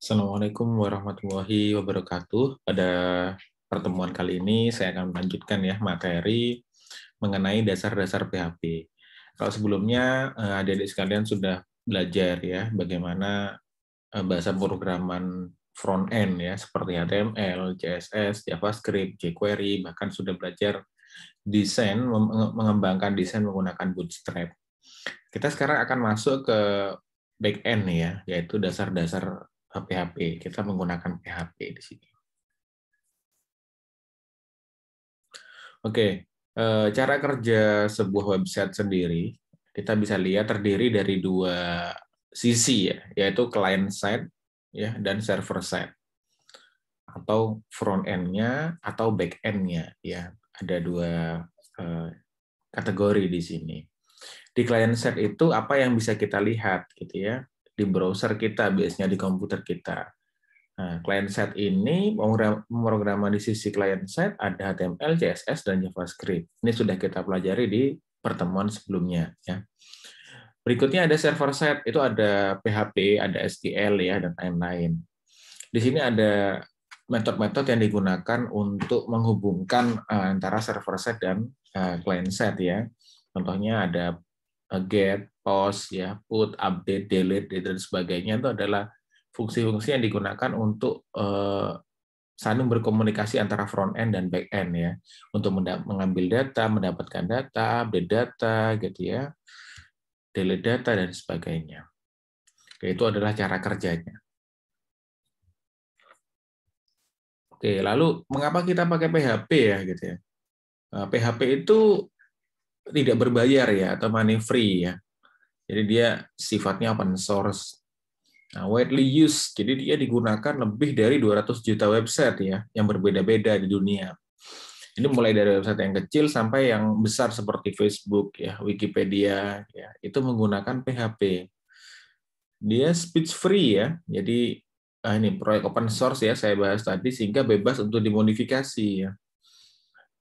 Assalamualaikum warahmatullahi wabarakatuh. Pada pertemuan kali ini saya akan melanjutkan ya materi mengenai dasar-dasar PHP. Kalau sebelumnya adik-adik sekalian sudah belajar ya bagaimana bahasa pemrograman front end ya seperti HTML, CSS, JavaScript, jQuery, bahkan sudah belajar desain mengembangkan desain menggunakan Bootstrap. Kita sekarang akan masuk ke back end ya, yaitu dasar-dasar PHP. Kita menggunakan PHP di sini. Oke, cara kerja sebuah website sendiri kita bisa lihat terdiri dari dua sisi ya, yaitu client side ya dan server side atau front end-nya atau back end-nya ya. Ada dua kategori di sini. Di client side itu apa yang bisa kita lihat gitu ya di browser kita, biasanya di komputer kita. Nah, client side ini pemrograman di sisi client side ada HTML, CSS, dan JavaScript. Ini sudah kita pelajari di pertemuan sebelumnya. Ya. Berikutnya ada server side, itu ada PHP, ada SQL ya dan lain-lain. Di sini ada metode-metode yang digunakan untuk menghubungkan antara server side dan client side ya. Contohnya ada get, post, ya, put, update, delete, dan sebagainya itu adalah fungsi-fungsi yang digunakan untuk saling berkomunikasi antara front end dan back end ya, untuk mengambil data, mendapatkan data, update data, gitu ya, delete data dan sebagainya. Oke, itu adalah cara kerjanya. Oke, lalu mengapa kita pakai PHP ya, gitu ya? PHP itu tidak berbayar ya atau money free ya. Jadi dia sifatnya open source. Nah, widely used, jadi dia digunakan lebih dari 200 juta website ya, yang berbeda-beda di dunia. Ini mulai dari website yang kecil sampai yang besar seperti Facebook ya, Wikipedia ya, itu menggunakan PHP. Dia speech free ya, jadi ini proyek open source ya saya bahas tadi sehingga bebas untuk dimodifikasi ya.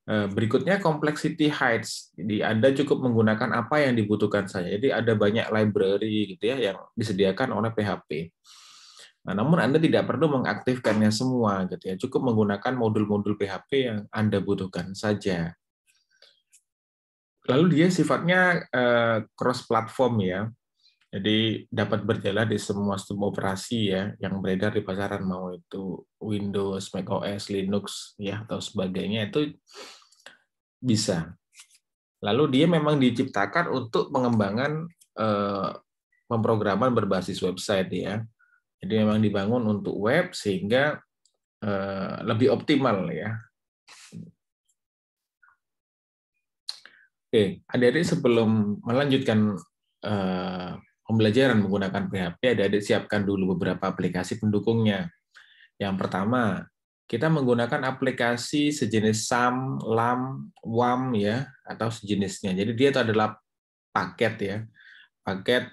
Berikutnya complexity heights. Jadi Anda cukup menggunakan apa yang dibutuhkan saja. Jadi ada banyak library gitu ya yang disediakan oleh PHP. Nah, namun Anda tidak perlu mengaktifkannya semua gitu ya. Cukup menggunakan modul-modul PHP yang Anda butuhkan saja. Lalu dia sifatnya cross platform ya. Jadi dapat berjalan di semua sistem operasi ya yang beredar di pasaran, mau itu Windows, macOS, Linux ya atau sebagainya, itu bisa. Lalu dia memang diciptakan untuk pengembangan pemrograman berbasis website ya. Jadi memang dibangun untuk web sehingga lebih optimal ya. Oke, adik-adik sebelum melanjutkan pembelajaran menggunakan PHP, adik-adik siapkan dulu beberapa aplikasi pendukungnya. Yang pertama, kita menggunakan aplikasi sejenis SAM, LAM, WAM ya, atau sejenisnya. Jadi dia itu adalah paket ya, paket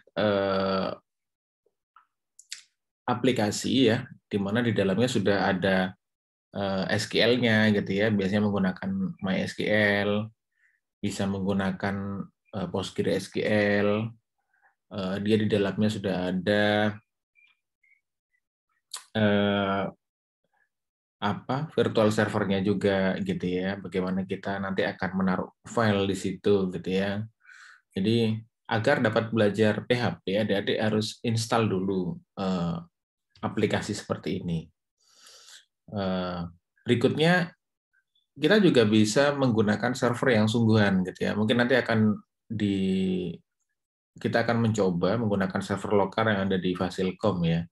aplikasi ya, di mana di dalamnya sudah ada SQL-nya gitu ya, biasanya menggunakan MySQL, bisa menggunakan PostgreSQL, dia di dalamnya sudah ada virtual servernya juga gitu ya, bagaimana kita nanti akan menaruh file di situ gitu ya. Jadi agar dapat belajar PHP, adik-adik harus install dulu aplikasi seperti ini. Berikutnya kita juga bisa menggunakan server yang sungguhan gitu ya. Mungkin nanti kita akan mencoba menggunakan server lokal yang ada di Fasilkom ya.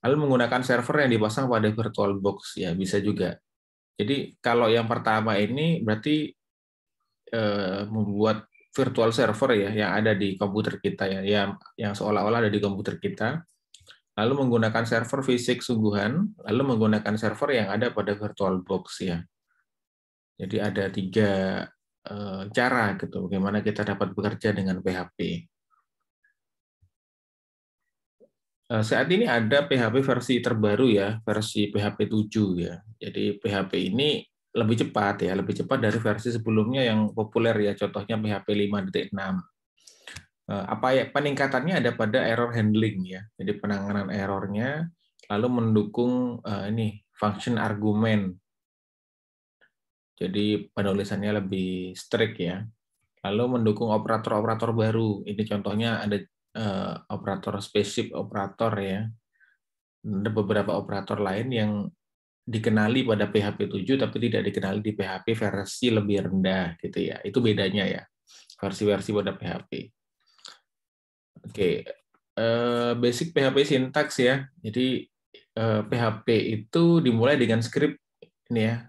Lalu menggunakan server yang dipasang pada VirtualBox ya, bisa juga. Jadi kalau yang pertama ini berarti membuat virtual server ya yang ada di komputer kita ya, yang seolah-olah ada di komputer kita. Lalu menggunakan server fisik sungguhan, lalu menggunakan server yang ada pada VirtualBox ya. Jadi ada 3 cara gitu bagaimana kita dapat bekerja dengan PHP. Saat ini ada PHP versi terbaru ya, versi PHP 7 ya. Jadi PHP ini lebih cepat ya, lebih cepat dari versi sebelumnya yang populer ya, contohnya PHP 5.6. Apa ya peningkatannya ada pada error handling ya. Jadi penanganan errornya, lalu mendukung ini function argumen. Jadi penulisannya lebih strict ya. Lalu mendukung operator-operator baru. Ini contohnya ada operator spaceship operator ya. Ada beberapa operator lain yang dikenali pada PHP 7 tapi tidak dikenali di PHP versi lebih rendah gitu ya. Itu bedanya ya. Versi-versi pada PHP. Oke. Basic PHP sintaks ya. Jadi PHP itu dimulai dengan script ini ya.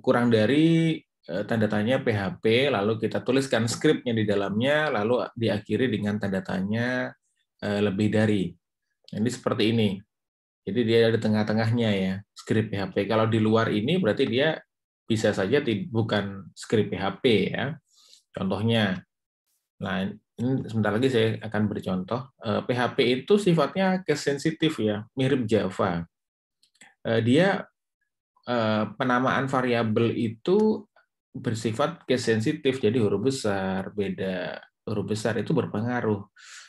Kurang dari tanda tanya PHP, lalu kita tuliskan skripnya di dalamnya, lalu diakhiri dengan tanda tanya lebih dari. Ini seperti ini. Jadi dia ada di tengah-tengahnya ya, skrip PHP. Kalau di luar ini berarti dia bisa saja bukan skrip PHP ya. Contohnya, nah ini sebentar lagi saya akan bercontoh. PHP itu sifatnya case sensitif ya, mirip Java. Dia penamaan variabel itu bersifat case sensitif, jadi huruf besar, beda huruf besar itu berpengaruh.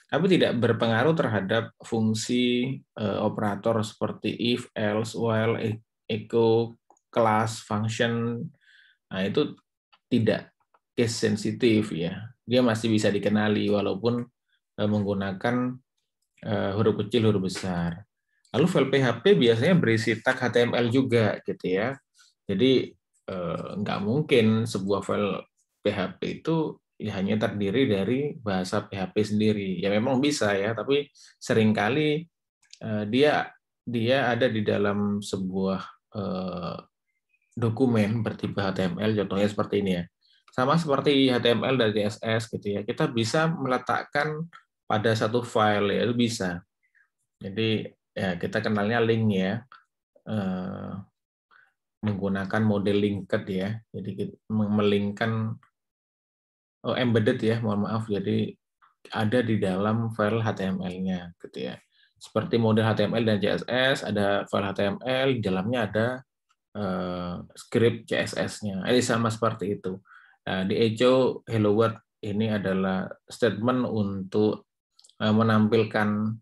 Tapi tidak berpengaruh terhadap fungsi operator seperti if, else, while, echo, class, function. Nah, itu tidak case sensitif ya. Dia masih bisa dikenali walaupun menggunakan huruf kecil, huruf besar. Lalu file PHP biasanya berisi tag HTML juga gitu ya. Jadi nggak mungkin sebuah file PHP itu ya hanya terdiri dari bahasa PHP sendiri. Ya memang bisa ya, tapi seringkali dia ada di dalam sebuah dokumen bertipe HTML, contohnya seperti ini ya. Sama seperti HTML dan CSS gitu ya. Kita bisa meletakkan pada satu file ya, itu bisa. Jadi ya kita kenalnya link ya. Menggunakan model linked ya. Jadi melingkan embedded ya, mohon maaf. Jadi ada di dalam file HTML-nya gitu ya. Seperti model HTML dan CSS, ada file HTML, di dalamnya ada script CSS-nya. Sama seperti itu. Nah, di echo hello world ini adalah statement untuk menampilkan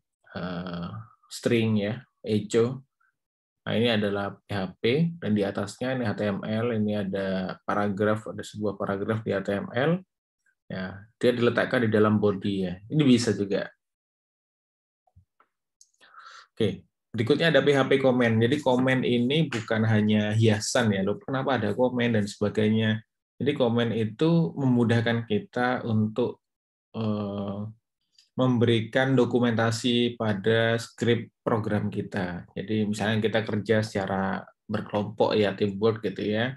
string ya, echo. Nah, ini adalah PHP, dan di atasnya ini HTML, ini ada paragraf, ada sebuah paragraf di HTML. Ya, dia diletakkan di dalam body ya. Ini bisa juga. Oke, berikutnya ada PHP komen. Jadi komen ini bukan hanya hiasan ya, loh, kenapa ada komen dan sebagainya. Jadi komen itu memudahkan kita untuk memberikan dokumentasi pada skrip program kita. Jadi misalnya kita kerja secara berkelompok ya, teamwork gitu ya.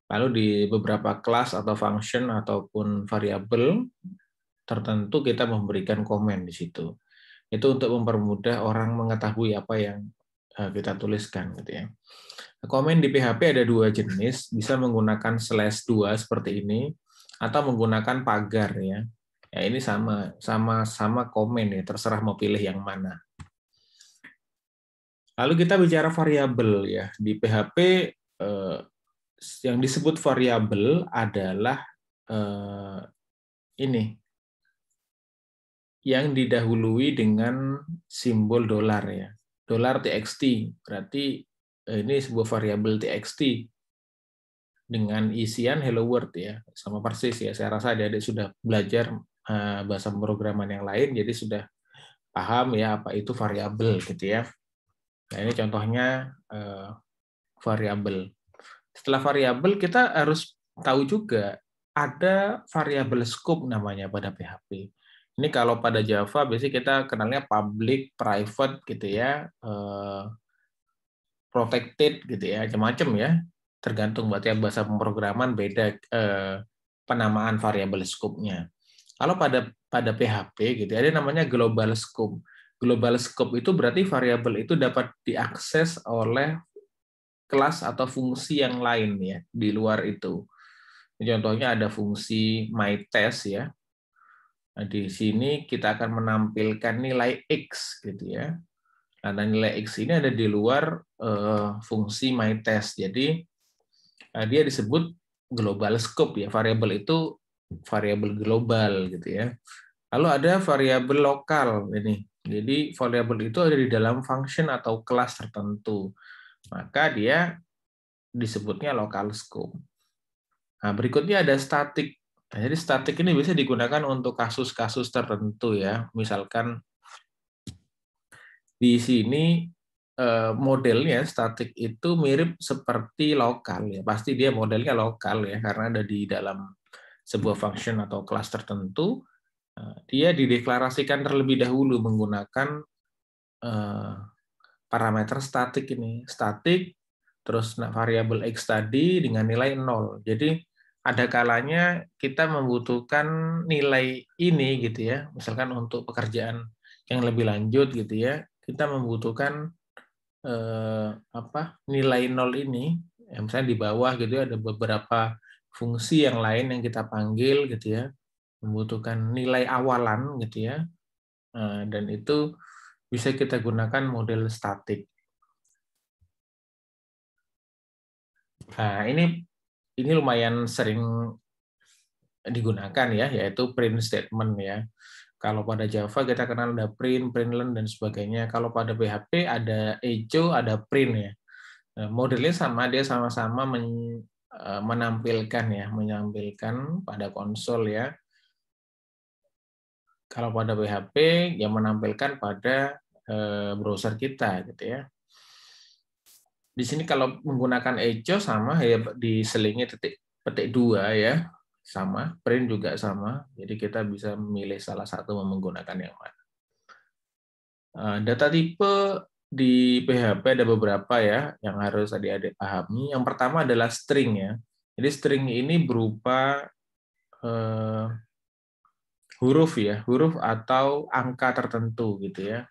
Lalu di beberapa kelas atau function ataupun variabel tertentu kita memberikan komen di situ. Itu untuk mempermudah orang mengetahui apa yang kita tuliskan gitu ya. Komen di PHP ada dua jenis, bisa menggunakan /2 seperti ini atau menggunakan pagar ya. Ya ini sama komen ya, terserah mau pilih yang mana. Lalu kita bicara variabel ya. Di PHP yang disebut variabel adalah ini yang didahului dengan simbol dolar ya. Dolar TXT berarti ini sebuah variabel TXT dengan isian hello world ya, sama persis ya. Saya rasa adik-adik sudah belajar bahasa pemrograman yang lain, jadi sudah paham ya apa itu variabel gitu ya. Nah ini contohnya variabel. Setelah variabel kita harus tahu juga ada variabel scope namanya pada PHP. Ini kalau pada Java biasanya kita kenalnya public, private gitu ya, protected gitu ya, macam-macam ya. Tergantung buat tiap bahasa pemrograman beda penamaan variabel scope-nya. Kalau pada PHP gitu ada namanya global scope. Global scope itu berarti variabel itu dapat diakses oleh kelas atau fungsi yang lain ya di luar itu. Contohnya ada fungsi myTest ya. Nah, di sini kita akan menampilkan nilai X gitu ya. Nah, nilai X ini ada di luar fungsi myTest. Jadi dia disebut global scope ya. Variabel itu variabel global gitu ya. Lalu ada variabel lokal ini. Jadi variabel itu ada di dalam function atau kelas tertentu. Maka dia disebutnya local scope. Nah, berikutnya ada static. Nah, jadi static ini bisa digunakan untuk kasus-kasus tertentu ya. Misalkan di sini modelnya static itu mirip seperti lokal ya. Pasti dia modelnya lokal ya karena ada di dalam sebuah function atau kelas tertentu. Dia dideklarasikan terlebih dahulu menggunakan parameter statik ini. Statik, terus variabel X tadi dengan nilai 0. Jadi ada kalanya kita membutuhkan nilai ini gitu ya. Misalkan untuk pekerjaan yang lebih lanjut gitu ya, kita membutuhkan nilai 0 ini. Ya, misalnya di bawah gitu ya ada beberapa fungsi yang lain yang kita panggil gitu ya, membutuhkan nilai awalan gitu ya. Dan itu bisa kita gunakan model statik. Nah, ini lumayan sering digunakan ya, yaitu print statement ya. Kalau pada Java kita kenal ada print, println dan sebagainya. Kalau pada PHP ada echo, ada print ya. Nah, modelnya sama, dia sama-sama menampilkan ya, menampilkan pada konsol ya. Kalau pada PHP ya menampilkan pada browser kita gitu ya. Di sini kalau menggunakan echo sama ya diselingi petik 2 ya. Sama, print juga sama. Jadi kita bisa memilih salah satu menggunakan yang mana. Data tipe di PHP ada beberapa ya yang harus adik-adik pahami. Yang pertama adalah string ya. Jadi string ini berupa huruf ya, huruf atau angka tertentu gitu ya.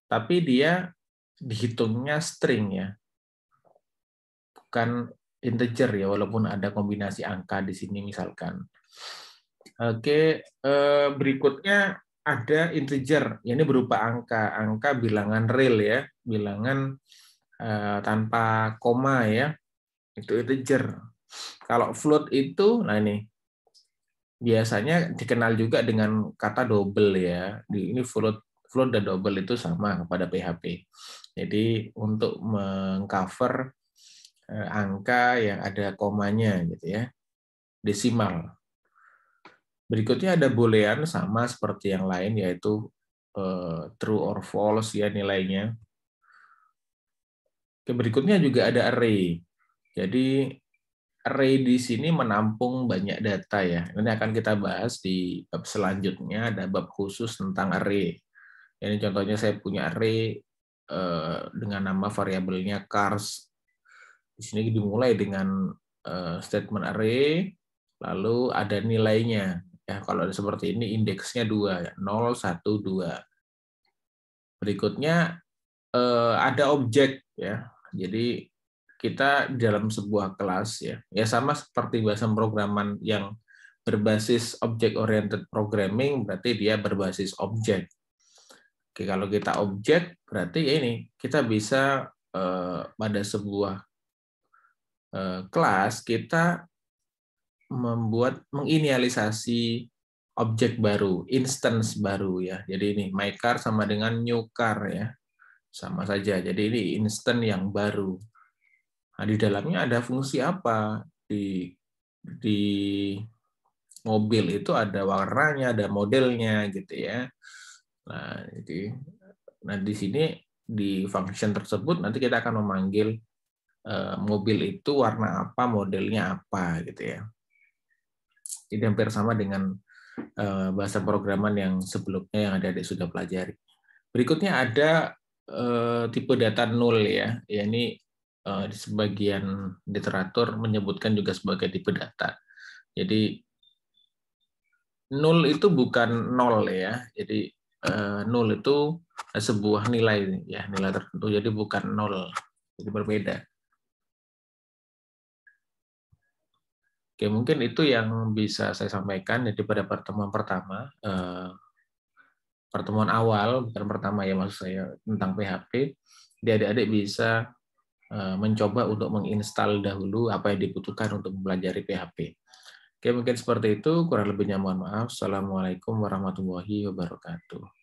Tapi dia dihitungnya string ya, bukan integer ya, walaupun ada kombinasi angka di sini misalkan. Oke, berikutnya ada integer, ini berupa angka bilangan real ya, bilangan tanpa koma ya, itu integer. Kalau float itu, nah ini biasanya dikenal juga dengan kata double ya. Ini float dan double itu sama pada PHP. Jadi untuk mengcover angka yang ada komanya gitu ya, desimal. Berikutnya ada boolean sama seperti yang lain yaitu true or false ya nilainya. Berikutnya juga ada array. Jadi array di sini menampung banyak data ya. Ini akan kita bahas di bab selanjutnya, ada bab khusus tentang array. Ini contohnya saya punya array dengan nama variabelnya cars. Di sini dimulai dengan statement array, lalu ada nilainya. Ya, kalau ada seperti ini indeksnya 2, 0, 1, 2. Berikutnya ada objek ya. Jadi kita dalam sebuah kelas ya sama seperti bahasa pemrograman yang berbasis object oriented programming berarti dia berbasis objek. Oke, kalau kita objek berarti ya ini kita bisa pada sebuah kelas kita menginisialisasi objek baru, instance baru ya. Jadi ini my car sama dengan new car ya. Sama saja. Jadi ini instant yang baru. Nah, di dalamnya ada fungsi apa? Di mobil itu ada warnanya, ada modelnya gitu ya. Nah, di sini di function tersebut nanti kita akan memanggil mobil itu warna apa, modelnya apa gitu ya. Jadi hampir sama dengan bahasa programan yang sebelumnya yang adik-adik sudah pelajari. Berikutnya ada tipe data null ya. Ya ini di sebagian literatur menyebutkan juga sebagai tipe data. Jadi null itu bukan nol ya. Jadi null itu sebuah nilai ya, nilai tertentu. Jadi bukan nol. Jadi berbeda. Oke, mungkin itu yang bisa saya sampaikan. Jadi pada pertemuan pertama, pertemuan awal, bukan pertama ya maksud saya, tentang PHP, adik-adik bisa mencoba untuk menginstal dahulu apa yang dibutuhkan untuk mempelajari PHP. Oke, mungkin seperti itu. Kurang lebihnya mohon maaf. Assalamualaikum warahmatullahi wabarakatuh.